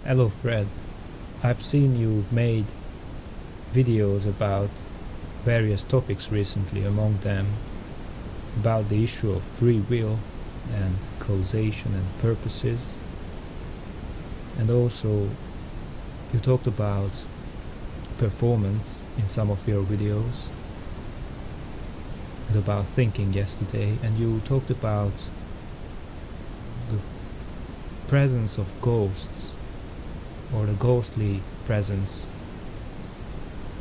Hello Fred, I've seen you've made videos about various topics recently, among them about the issue of free will and causation and purposes, and also you talked about performance in some of your videos and about thinking yesterday, and you talked about the presence of ghosts or the ghostly presence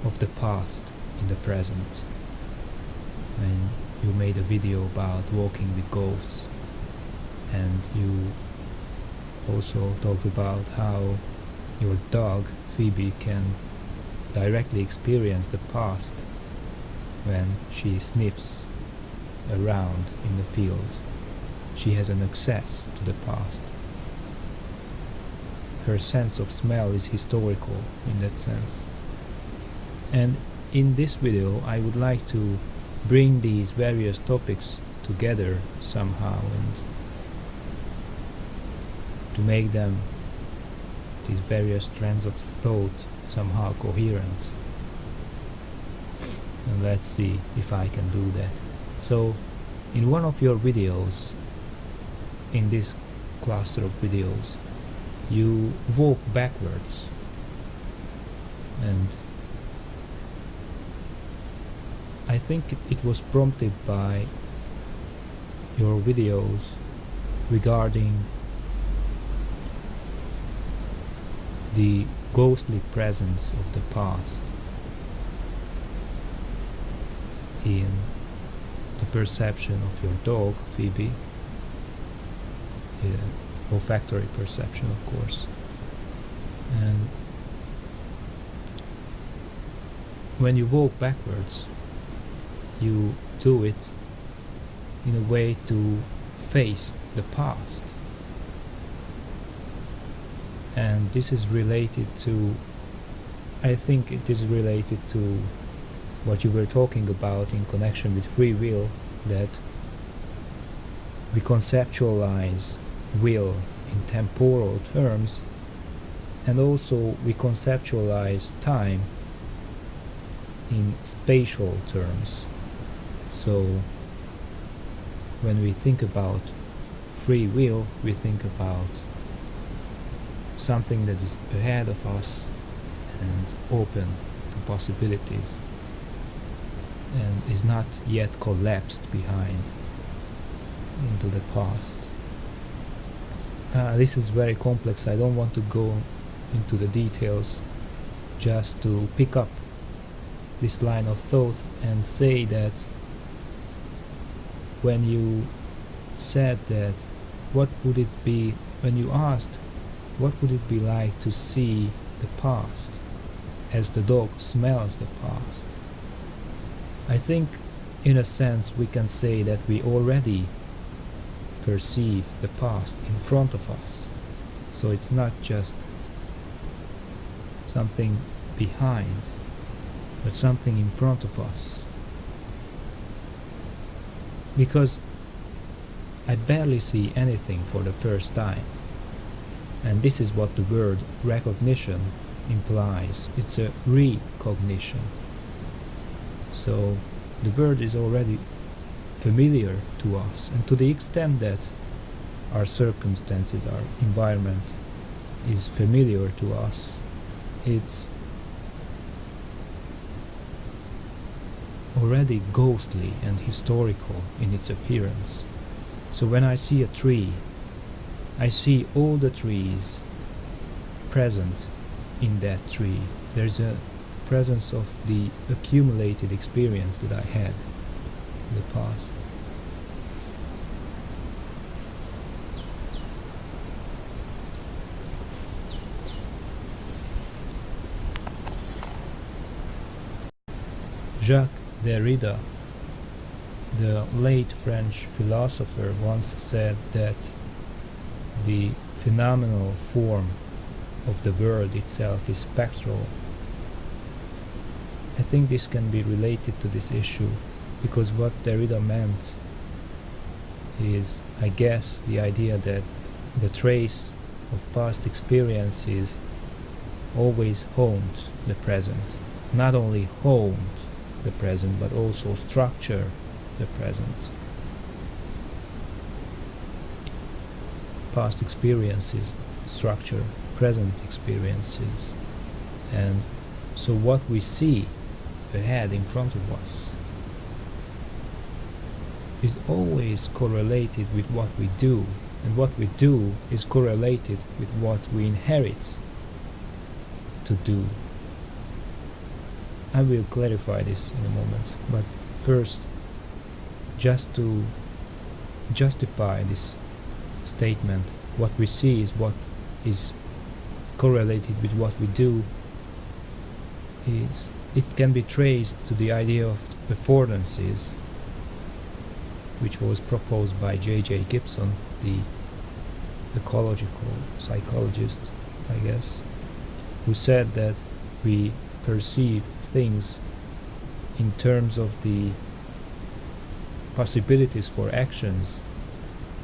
of the past in the present. And you made a video about walking with ghosts, and you also talked about how your dog Phoebe can directly experience the past when she sniffs around in the field. She has an access to the past. Her sense of smell is historical in that sense. And in this video I would like to bring these various topics together somehow and to make them, these various strands of thought, somehow coherent. And let's see if I can do that. So in one of your videos, in this cluster of videos, you walk backwards, and I think it was prompted by your videos regarding the ghostly presence of the past in the perception of your dog Phoebe, olfactory perception of course. And when you walk backwards, you do it in a way to face the past. And this is related to, I think it is related to what you were talking about in connection with free will, that we conceptualize will in temporal terms, and also we conceptualize time in spatial terms. So when we think about free will, we think about something that is ahead of us and open to possibilities and is not yet collapsed behind into the past. This is very complex. I don't want to go into the details, just to pick up this line of thought and say that when you said that, what would it be, when you asked what would it be like to see the past as the dog smells the past, I think in a sense we can say that we already perceive the past in front of us. So it's not just something behind, but something in front of us. Because I barely see anything for the first time. And this is what the word recognition implies. It's a recognition. So the word is already familiar to us, and to the extent that our circumstances, our environment is familiar to us, it's already ghostly and historical in its appearance. So when I see a tree, I see all the trees present in that tree. There's a presence of the accumulated experience that I had in the past. Jacques Derrida, the late French philosopher, once said that the phenomenal form of the world itself is spectral. I think this can be related to this issue, because what Derrida meant is, I guess, the idea that the trace of past experiences always homed the present. Not only homed the present, but also structure the present. Past experiences structure present experiences, and so what we see ahead in front of us is always correlated with what we do, and what we do is correlated with what we inherit to do. I will clarify this in a moment, but first, just to justify this statement, what we see is what is correlated with what we do, it can be traced to the idea of affordances, which was proposed by J.J. Gibson, the ecological psychologist, I guess, who said that we perceive things in terms of the possibilities for actions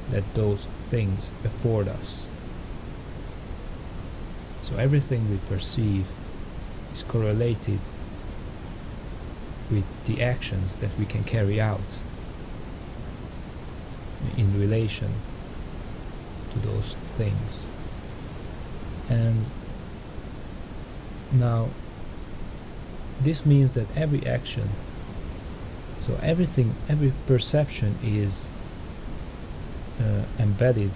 that those things afford us. So everything we perceive is correlated with the actions that we can carry out in relation to those things. And now this means that every action, so everything, every perception is embedded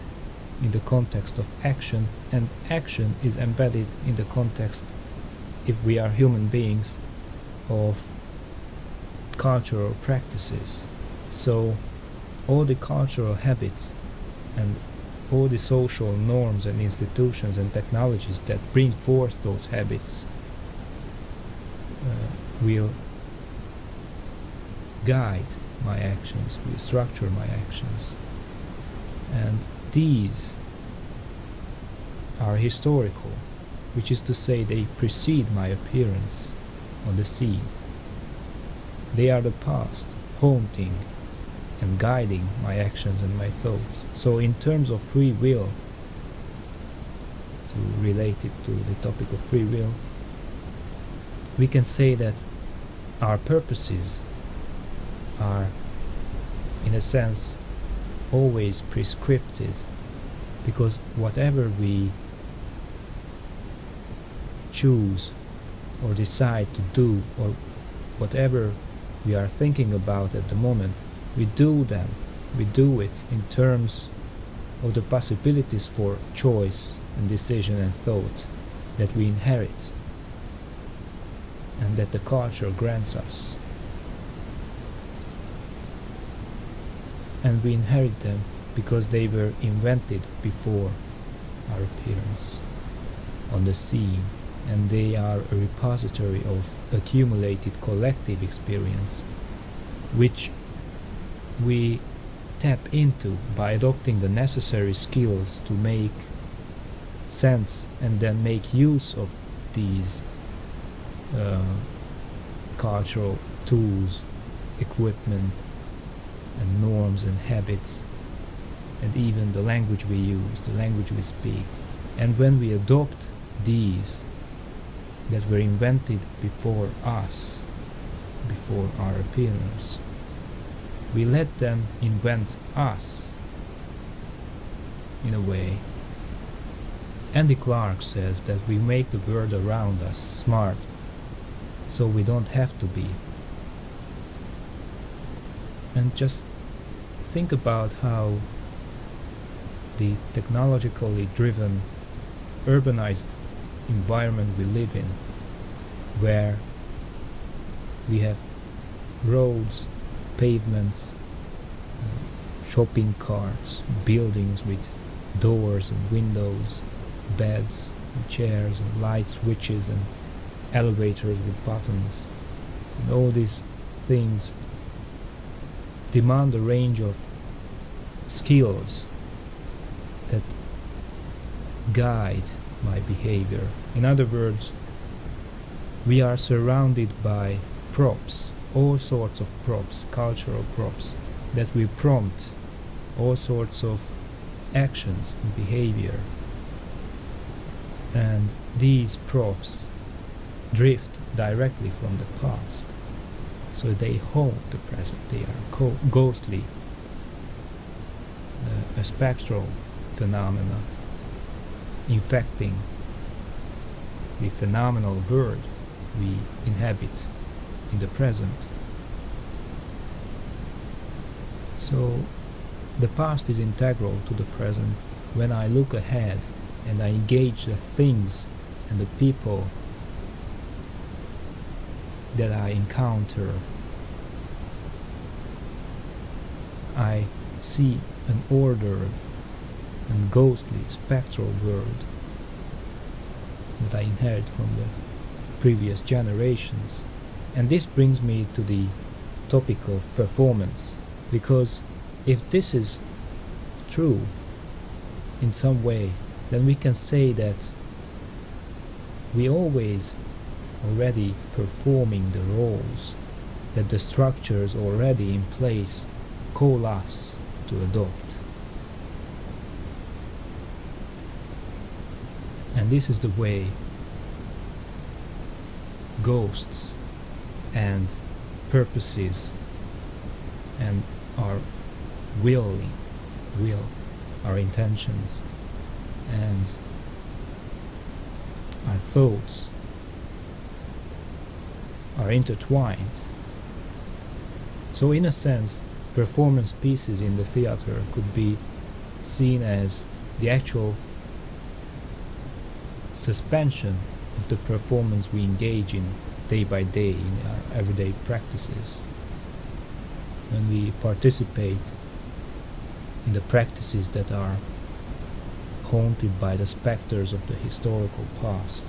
in the context of action, and action is embedded in the context, if we are human beings, of cultural practices. So all the cultural habits and all the social norms and institutions and technologies that bring forth those habits will guide my actions, will structure my actions. And these are historical, which is to say they precede my appearance on the scene. They are the past, haunting and guiding my actions and my thoughts. So in terms of free will, to relate it to the topic of free will, we can say that our purposes are, in a sense, always prescripted, because whatever we choose or decide to do, or whatever we are thinking about at the moment, we do it in terms of the possibilities for choice and decision and thought that we inherit and that the culture grants us. And we inherit them because they were invented before our appearance on the scene, and they are a repository of accumulated collective experience, which we tap into by adopting the necessary skills to make sense and then make use of these cultural tools, equipment, and norms and habits, and even the language we use, the language we speak. And when we adopt these that were invented before us, before our appearance, we let them invent us, in a way. Andy Clark says that we make the world around us smart, so we don't have to be. And just think about how the technologically driven, urbanized environment we live in, where we have roads, pavements, shopping carts, buildings with doors and windows, beds and chairs and light switches and elevators with buttons, and all these things demand a range of skills that guide my behavior. In other words, we are surrounded by props, all sorts of props, cultural props, that will prompt all sorts of actions and behavior And these props drift directly from the past, so they haunt the present. They are ghostly, a spectral phenomena infecting the phenomenal world we inhabit in the present. So the past is integral to the present. When I look ahead and I engage the things and the people that I encounter, I see an ordered and ghostly spectral world that I inherit from the previous generations. And this brings me to the topic of performance, because if this is true in some way, then we can say that we always already performing the roles that the structures already in place call us to adopt. And this is the way ghosts and purposes and our will, our intentions and our thoughts are intertwined. So in a sense, performance pieces in the theater could be seen as the actual suspension of the performance we engage in day by day in our everyday practices. When we participate in the practices that are haunted by the specters of the historical past.